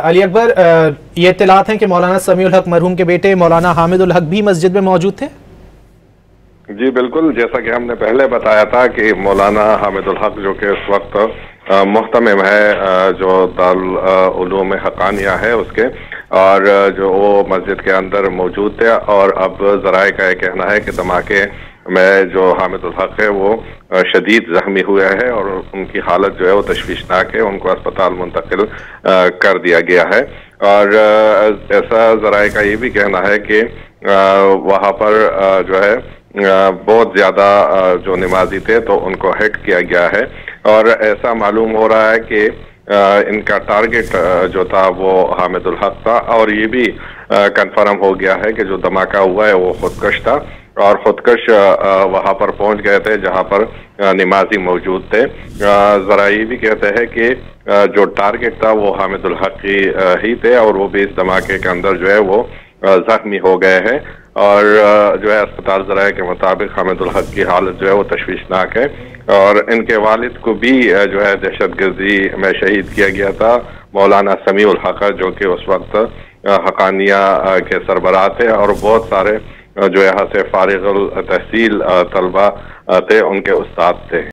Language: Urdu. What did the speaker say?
علی اکبر، یہ اطلاعات ہیں کہ مولانا سمیع الحق مرحوم کے بیٹے مولانا حامد الحق بھی مسجد میں موجود تھے؟ جی بالکل، جیسا کہ ہم نے پہلے بتایا تھا کہ مولانا حامد الحق جو کہ اس وقت محتمم ہے جو دارالعلوم حقانیہ ہے اس کے، اور جو وہ مسجد کے اندر موجود تھے، اور اب ذرائع کا یہ کہنا ہے کہ دھماکے میں جو حامد الحق ہے وہ شدید زخمی ہوئے ہے اور ان کی حالت جو ہے وہ تشویشناک ہے، ان کو اسپتال منتقل کر دیا گیا ہے۔ اور ایسا ذرائع کا یہ بھی کہنا ہے کہ وہاں پر جو ہے بہت زیادہ جو نمازی تھے تو ان کو ہٹ کیا گیا ہے، اور ایسا معلوم ہو رہا ہے کہ ان کا ٹارگٹ جو تھا وہ حامد الحق تھا، اور یہ بھی کنفرم ہو گیا ہے کہ جو دھماکہ ہوا ہے وہ خودکش تھا، اور خودکش وہاں پر پہنچ گئے تھے جہاں پر نمازی موجود تھے۔ ذرائع یہ بھی کہتے ہیں کہ جو ٹارگٹ تھا وہ حامد الحق ہی تھے، اور وہ بھی اس دھماکے کے اندر جو ہے وہ زخمی ہو گئے ہیں، اور جو ہے اسپتال ذرائع کے مطابق حامد الحق کی حالت جو ہے وہ تشویشناک ہے، اور ان کے والد کو بھی جو ہے دہشت گردی میں شہید کیا گیا تھا، مولانا سمیع الحق جو کہ اس وقت حقانیہ کے سربراہ تھے، اور بہت سارے جو یہاں سے فارغ التحصیل طلبہ تھے ان کے استاد تھے۔